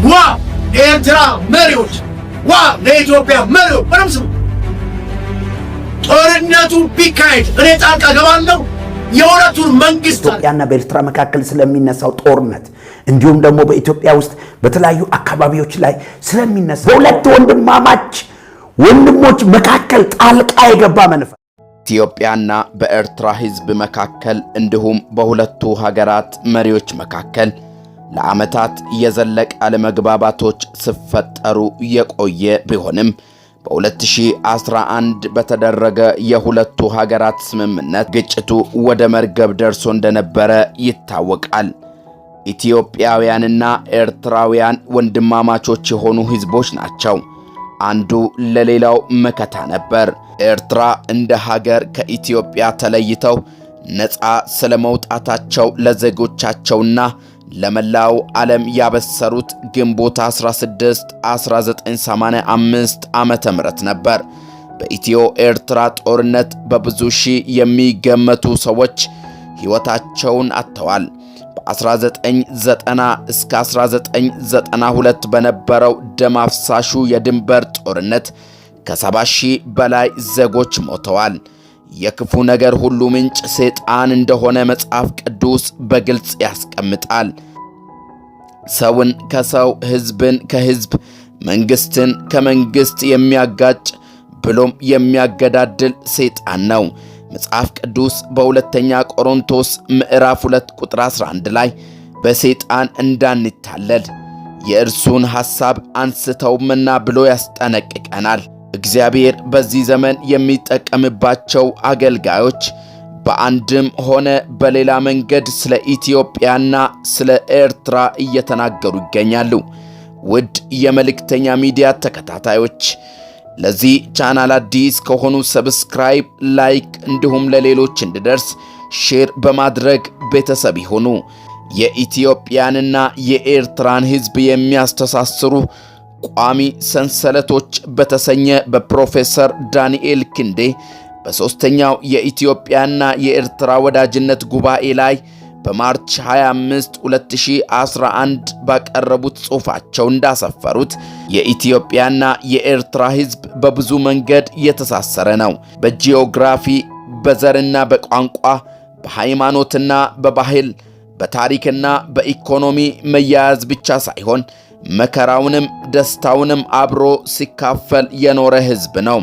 ዋ ለኤርትራ መሪዎች፣ ዋ ለኢትዮጵያ መሪዎች ምንም ጦርነቱ ቢካሄድ እኔ ጣልቃ ገባለሁ። የሁለቱን መንግስት ኢትዮጵያና በኤርትራ መካከል ስለሚነሳው ጦርነት እንዲሁም ደግሞ በኢትዮጵያ ውስጥ በተለያዩ አካባቢዎች ላይ ስለሚነሳው በሁለት ወንድሞች መካከል ጣልቃ የገባ መንፈስ ኢትዮጵያና በኤርትራ ህዝብ መካከል እንዲሁም በሁለቱ ሀገራት መሪዎች መካከል ለዓመታት የዘለቀ አለመግባባቶች ሲፈጠሩ የቆየ ቢሆንም በ2011 በተደረገ የሁለቱ ሀገራት ስምምነት ግጭቱ ወደ መርገብ ደርሶ እንደነበረ ይታወቃል። ኢትዮጵያውያንና ኤርትራውያን ወንድማማቾች የሆኑ ህዝቦች ናቸው። አንዱ ለሌላው መከታ ነበር። ኤርትራ እንደ ሀገር ከኢትዮጵያ ተለይተው ነፃ ስለመውጣታቸው ለዜጎቻቸውና ለመላው ዓለም ያበሰሩት ግንቦት 16 1985 ዓመተ ምህረት ነበር። በኢትዮ ኤርትራ ጦርነት በብዙ ሺህ የሚገመቱ ሰዎች ሕይወታቸውን አጥተዋል። በ1990 እስከ 1992 በነበረው ደም አፍሳሹ የድንበር ጦርነት ከ70 ሺህ በላይ ዜጎች ሞተዋል። የክፉ ነገር ሁሉ ምንጭ ሰይጣን እንደሆነ መጽሐፍ ቅዱስ በግልጽ ያስቀምጣል። ሰውን ከሰው፣ ሕዝብን ከሕዝብ፣ መንግስትን ከመንግስት የሚያጋጭ ብሎም የሚያገዳድል ሰይጣን ነው። መጽሐፍ ቅዱስ በሁለተኛ ቆሮንቶስ ምዕራፍ 2 ቁጥር 11 ላይ በሰይጣን እንዳንታለል የእርሱን ሐሳብ አንስተውምና ብሎ ያስጠነቅቀናል። እግዚአብሔር በዚህ ዘመን የሚጠቀምባቸው አገልጋዮች በአንድም ሆነ በሌላ መንገድ ስለ ኢትዮጵያና ስለ ኤርትራ እየተናገሩ ይገኛሉ። ውድ የመልእክተኛ ሚዲያ ተከታታዮች ለዚህ ቻናል አዲስ ከሆኑ ሰብስክራይብ፣ ላይክ እንዲሁም ለሌሎች እንዲደርስ ሼር በማድረግ ቤተሰብ ይሁኑ። የኢትዮጵያንና የኤርትራን ሕዝብ የሚያስተሳስሩ ቋሚ ሰንሰለቶች በተሰኘ በፕሮፌሰር ዳንኤል ክንዴ በሶስተኛው የኢትዮጵያና የኤርትራ ወዳጅነት ጉባኤ ላይ በማርች 25 2011 ባቀረቡት ጽሑፋቸው እንዳሰፈሩት የኢትዮጵያና የኤርትራ ሕዝብ በብዙ መንገድ የተሳሰረ ነው። በጂኦግራፊ፣ በዘርና በቋንቋ፣ በሃይማኖትና በባህል፣ በታሪክና በኢኮኖሚ መያያዝ ብቻ ሳይሆን መከራውንም ደስታውንም አብሮ ሲካፈል የኖረ ሕዝብ ነው።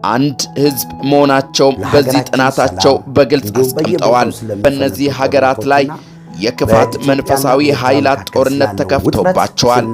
አንድ ሕዝብ መሆናቸው በዚህ ጥናታቸው በግልጽ አስቀምጠዋል። በእነዚህ ሀገራት ላይ የክፋት መንፈሳዊ ኃይላት ጦርነት ተከፍቶባቸዋል።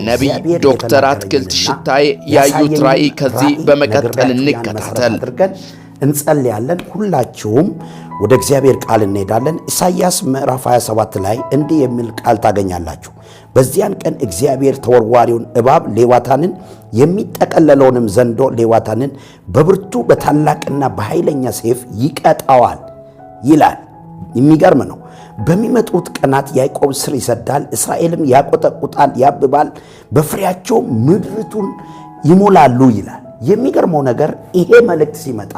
ነቢይ ዶክተር አትክልት ሽታዬ ያዩት ራእይ ከዚህ በመቀጠል እንከታተል። እንጸልያለን። ሁላችሁም ወደ እግዚአብሔር ቃል እንሄዳለን። ኢሳይያስ ምዕራፍ 27 ላይ እንዲህ የሚል ቃል ታገኛላችሁ። በዚያን ቀን እግዚአብሔር ተወርዋሪውን እባብ ሌዋታንን የሚጠቀለለውንም ዘንዶ ሌዋታንን በብርቱ በታላቅና በኃይለኛ ሰይፍ ይቀጣዋል ይላል። የሚገርም ነው። በሚመጡት ቀናት ያዕቆብ ስር ይሰዳል፣ እስራኤልም ያቆጠቁጣል፣ ያብባል፣ በፍሬያቸው ምድርቱን ይሞላሉ ይላል። የሚገርመው ነገር ይሄ መልእክት ሲመጣ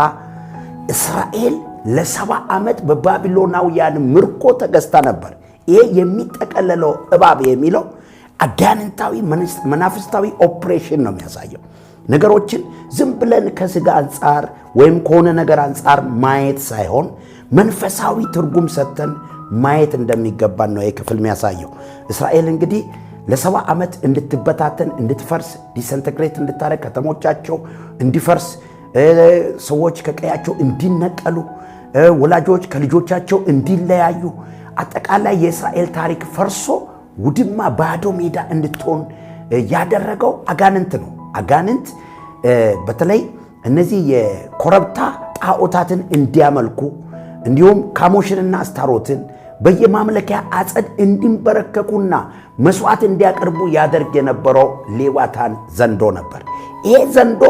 እስራኤል ለ70 ዓመት በባቢሎናውያን ምርኮ ተገዝታ ነበር። ይሄ የሚጠቀለለው እባብ የሚለው አጋንንታዊ መናፍስታዊ ኦፕሬሽን ነው የሚያሳየው። ነገሮችን ዝም ብለን ከስጋ አንጻር ወይም ከሆነ ነገር አንጻር ማየት ሳይሆን መንፈሳዊ ትርጉም ሰጥተን ማየት እንደሚገባን ነው ይህ ክፍል የሚያሳየው። እስራኤል እንግዲህ ለ70 ዓመት እንድትበታተን፣ እንድትፈርስ፣ ዲሰንተግሬት እንድታረግ፣ ከተሞቻቸው እንዲፈርስ፣ ሰዎች ከቀያቸው እንዲነቀሉ፣ ወላጆች ከልጆቻቸው እንዲለያዩ፣ አጠቃላይ የእስራኤል ታሪክ ፈርሶ ውድማ ባዶ ሜዳ እንድትሆን ያደረገው አጋንንት ነው። አጋንንት በተለይ እነዚህ የኮረብታ ጣዖታትን እንዲያመልኩ እንዲሁም ካሞሽንና አስታሮትን በየማምለኪያ አጸድ እንዲንበረከኩና መስዋዕት እንዲያቀርቡ ያደርግ የነበረው ሌዋታን ዘንዶ ነበር። ይሄ ዘንዶ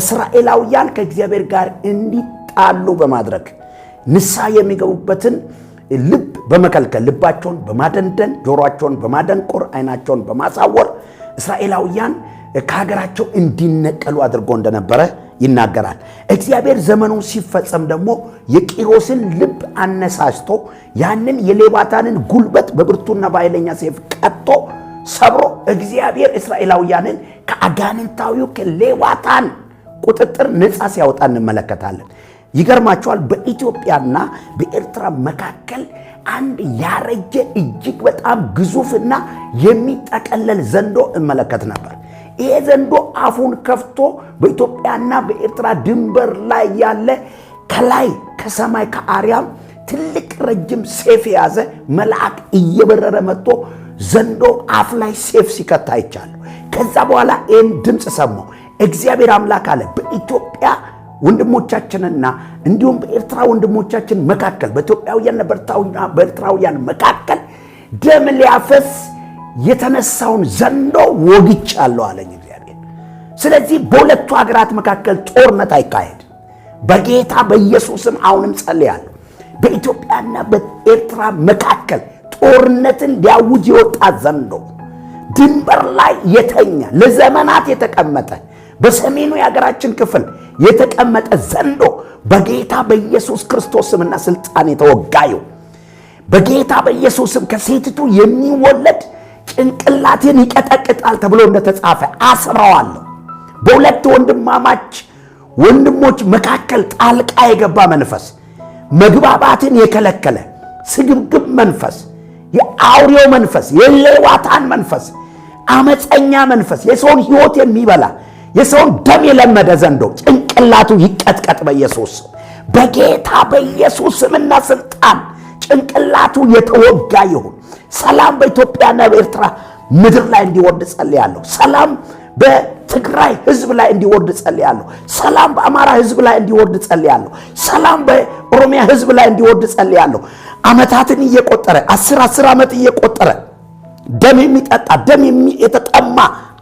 እስራኤላውያን ከእግዚአብሔር ጋር እንዲጣሉ በማድረግ ንስሐ የሚገቡበትን ልብ በመከልከል፣ ልባቸውን በማደንደን፣ ጆሮአቸውን በማደንቆር፣ አይናቸውን በማሳወር እስራኤላውያን ከሀገራቸው እንዲነቀሉ አድርጎ እንደነበረ ይናገራል። እግዚአብሔር ዘመኑ ሲፈጸም ደግሞ የቂሮስን ልብ አነሳስቶ ያንን የሌዋታንን ጉልበት በብርቱና በኃይለኛ ሰይፍ ቀጥቶ ሰብሮ እግዚአብሔር እስራኤላውያንን ከአጋንንታዊው ከሌዋታን ቁጥጥር ነፃ ሲያወጣ እንመለከታለን። ይገርማቸዋል። በኢትዮጵያና በኤርትራ መካከል አንድ ያረጀ እጅግ በጣም ግዙፍና የሚጠቀለል ዘንዶ እመለከት ነበር። ይሄ ዘንዶ አፉን ከፍቶ በኢትዮጵያና በኤርትራ ድንበር ላይ ያለ ከላይ ከሰማይ ከአርያም ትልቅ ረጅም ሴፍ የያዘ መልአክ እየበረረ መጥቶ ዘንዶ አፍ ላይ ሴፍ ሲከታ አይቻለሁ። ከዛ በኋላ ይህን ድምፅ ሰማሁ። እግዚአብሔር አምላክ አለ በኢትዮጵያ ወንድሞቻችንና እንዲሁም በኤርትራ ወንድሞቻችን መካከል በኢትዮጵያውያንና በኤርትራውያን መካከል ደም ሊያፈስ የተነሳውን ዘንዶ ወግቻለሁ አለኝ እግዚአብሔር። ስለዚህ በሁለቱ ሀገራት መካከል ጦርነት አይካሄድ በጌታ በኢየሱስም አሁንም ጸልያለሁ። በኢትዮጵያና በኤርትራ መካከል ጦርነትን ሊያውጅ የወጣ ዘንዶ ድንበር ላይ የተኛ ለዘመናት የተቀመጠ በሰሜኑ የሀገራችን ክፍል የተቀመጠ ዘንዶ በጌታ በኢየሱስ ክርስቶስ ስምና ስልጣን የተወጋዩ በጌታ በኢየሱስም ከሴቲቱ የሚወለድ ጭንቅላትን ይቀጠቅጣል ተብሎ እንደተጻፈ አስረዋለሁ። በሁለት ወንድሞች መካከል ጣልቃ የገባ መንፈስ፣ መግባባትን የከለከለ ስግብግብ መንፈስ፣ የአውሬው መንፈስ፣ የሌዋታን መንፈስ፣ አመፀኛ መንፈስ፣ የሰውን ሕይወት የሚበላ የሰውን ደም የለመደ ዘንዶ ጭንቅላቱ ይቀጥቀጥ በኢየሱስ በጌታ በኢየሱስ ስምና ስልጣን ጭንቅላቱ የተወጋ ይሁን። ሰላም በኢትዮጵያና በኤርትራ ምድር ላይ እንዲወርድ ጸልያለሁ። ሰላም በትግራይ ህዝብ ላይ እንዲወርድ ጸልያለሁ። ሰላም በአማራ ህዝብ ላይ እንዲወርድ ጸልያለሁ። ሰላም በኦሮሚያ ህዝብ ላይ እንዲወርድ ጸልያለሁ። አመታትን እየቆጠረ 10 ዓመት እየቆጠረ ደም የሚጠጣ ደም የተጠማ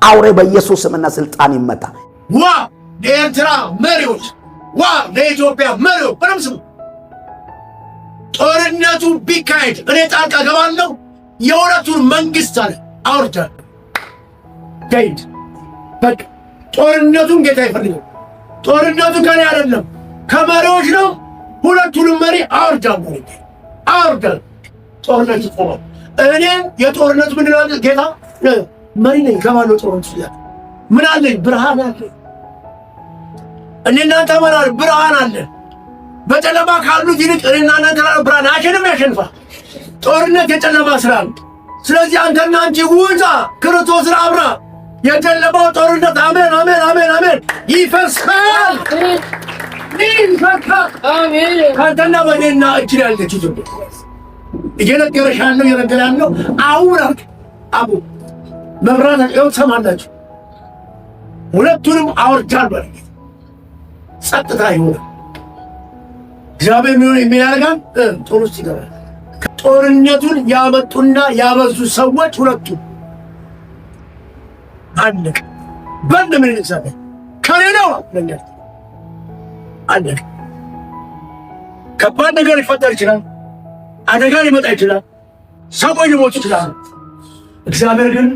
አውሬ በኢየሱስ ስምና ስልጣን ይመታ። ዋ ለኤርትራ መሪዎች፣ ዋ ለኢትዮጵያ መሪዎች በደምብ ስሙ። ጦርነቱ ቢካሄድ እኔ ጣልቃ ገባለሁ። የሁለቱን መንግስት አለ አውርደ ገይድ በቃ ጦርነቱን ጌታ ይፈልጋል። ጦርነቱ ከኔ አይደለም ከመሪዎች ነው። ሁለቱንም መሪ አውርዳለሁ። ጦርነቱ ይቆማል። እኔም የጦርነቱ ምን ነው ጌታ መሪ ነኝ። ከማለው ጦርነቱ ይላል ምን አለኝ? ብርሃን አለ። እኔና እናንተ ብርሃን አለ። በጨለማ ካሉት ይልቅ እኔና እናንተ ብርሃን ያሸንፋል። ጦርነት የጨለማ ስራ ነው። ስለዚህ አንተና አንቺ ውጣ፣ ክርስቶስን አብራ። የጨለማው ጦርነት አሜን አሜን አሜን አሜን ይፈርሳል። አሜን። ካንተና በእኔና እጅ ላይ ያለች ኢትዮጵያ እየነገረሽ ያለው እየነገረን ነው። አውራ አቡ መብራት ነው ሰማላችሁ። ሁለቱንም አወርጃለሁ። ጸጥታ ይሁን። እግዚአብሔር ምን የሚያደርጋል? ጦር ውስጥ ይገባል። ጦርነቱን ያመጡና ያበዙ ሰዎች ሁለቱ አለቀ። በእንደ ምን ይሰራል? ከሌላው ነገር አለቀ። ከባድ ነገር ሊፈጠር ይችላል። አደጋ ሊመጣ ይችላል። ሰዎች ሊሞቱ ይችላል። እግዚአብሔር ግን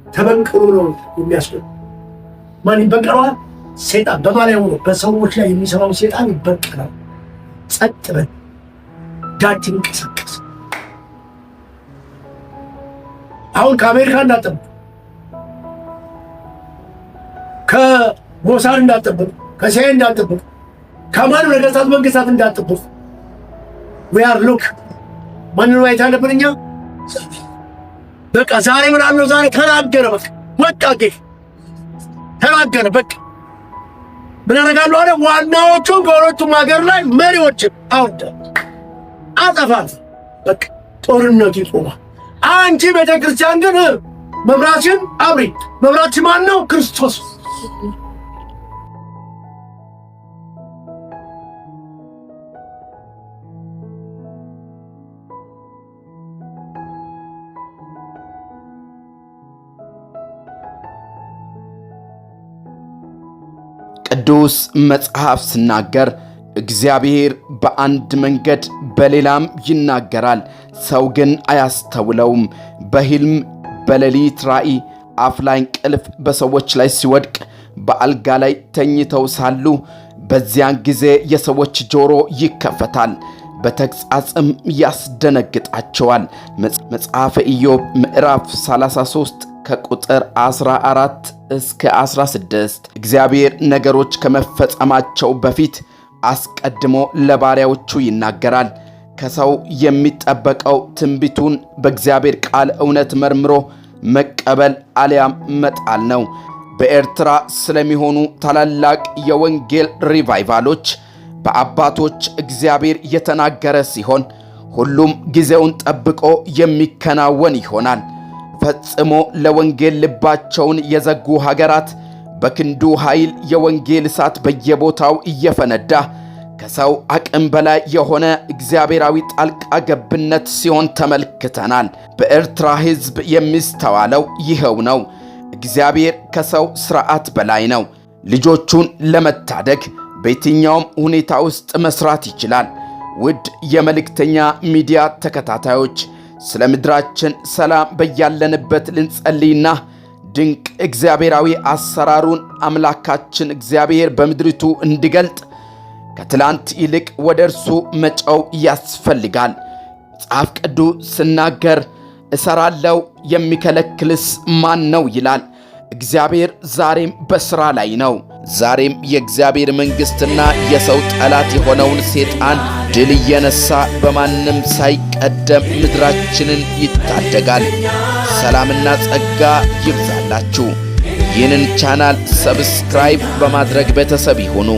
ተበቅሎ ነው የሚያስደው። ማን ይበቀለዋል? ሰይጣን በማለት ነው። በሰዎች ላይ የሚሰራው ሰይጣን ይበቀላል። ጸጥ በል ዳት ይንቀሳቀስ። አሁን ከአሜሪካ እንዳጠብቅ፣ ከሞሳድ እንዳጠብቅ፣ ከሲአይኤ እንዳጠብቅ፣ ከማንም ነገስታት መንግስታት እንዳጠብቅ we are look ማንኑ አይታለብን እኛ በቃ ዛሬ ምን አለው? ዛሬ ተናገረ። በቃ ጌታ ተናገረ። በቃ ምን ያደርጋሉ አለ? ዋናዎቹን በሁለቱም ሀገር ላይ መሪዎችን አውርደ አጠፋት። በቃ ጦርነቱ ይቆማል። አንቺ ቤተክርስቲያን ግን መብራትሽን አብሪ። መብራትሽ ማን ነው? ክርስቶስ። ቅዱስ መጽሐፍ ሲናገር እግዚአብሔር በአንድ መንገድ በሌላም ይናገራል፣ ሰው ግን አያስተውለውም። በሕልም በሌሊት ራእይ አፍ ላይ እንቅልፍ በሰዎች ላይ ሲወድቅ በአልጋ ላይ ተኝተው ሳሉ በዚያን ጊዜ የሰዎች ጆሮ ይከፈታል፣ በተግሣጽም ያስደነግጣቸዋል። መጽሐፈ ኢዮብ ምዕራፍ 33 ከቁጥር 14 እስከ 16 እግዚአብሔር ነገሮች ከመፈጸማቸው በፊት አስቀድሞ ለባሪያዎቹ ይናገራል። ከሰው የሚጠበቀው ትንቢቱን በእግዚአብሔር ቃል እውነት መርምሮ መቀበል አሊያም መጣል ነው። በኤርትራ ስለሚሆኑ ታላላቅ የወንጌል ሪቫይቫሎች በአባቶች እግዚአብሔር የተናገረ ሲሆን ሁሉም ጊዜውን ጠብቆ የሚከናወን ይሆናል። ፈጽሞ ለወንጌል ልባቸውን የዘጉ ሀገራት በክንዱ ኃይል የወንጌል እሳት በየቦታው እየፈነዳ ከሰው አቅም በላይ የሆነ እግዚአብሔራዊ ጣልቃ ገብነት ሲሆን ተመልክተናል። በኤርትራ ሕዝብ የሚስተዋለው ይኸው ነው። እግዚአብሔር ከሰው ሥርዓት በላይ ነው። ልጆቹን ለመታደግ በየትኛውም ሁኔታ ውስጥ መስራት ይችላል። ውድ የመልእክተኛ ሚዲያ ተከታታዮች ስለ ምድራችን ሰላም በያለንበት ልንጸልይና ድንቅ እግዚአብሔራዊ አሰራሩን አምላካችን እግዚአብሔር በምድሪቱ እንዲገልጥ ከትላንት ይልቅ ወደ እርሱ መጫው ያስፈልጋል። መጽሐፍ ቅዱስ ሲናገር እሰራለሁ የሚከለክልስ ማን ነው ይላል። እግዚአብሔር ዛሬም በሥራ ላይ ነው። ዛሬም የእግዚአብሔር መንግሥትና የሰው ጠላት የሆነውን ሰይጣን ድል እየነሳ በማንም ሳይቀደም ምድራችንን ይታደጋል። ሰላምና ጸጋ ይብዛላችሁ። ይህንን ቻናል ሰብስክራይብ በማድረግ ቤተሰብ ይሁኑ።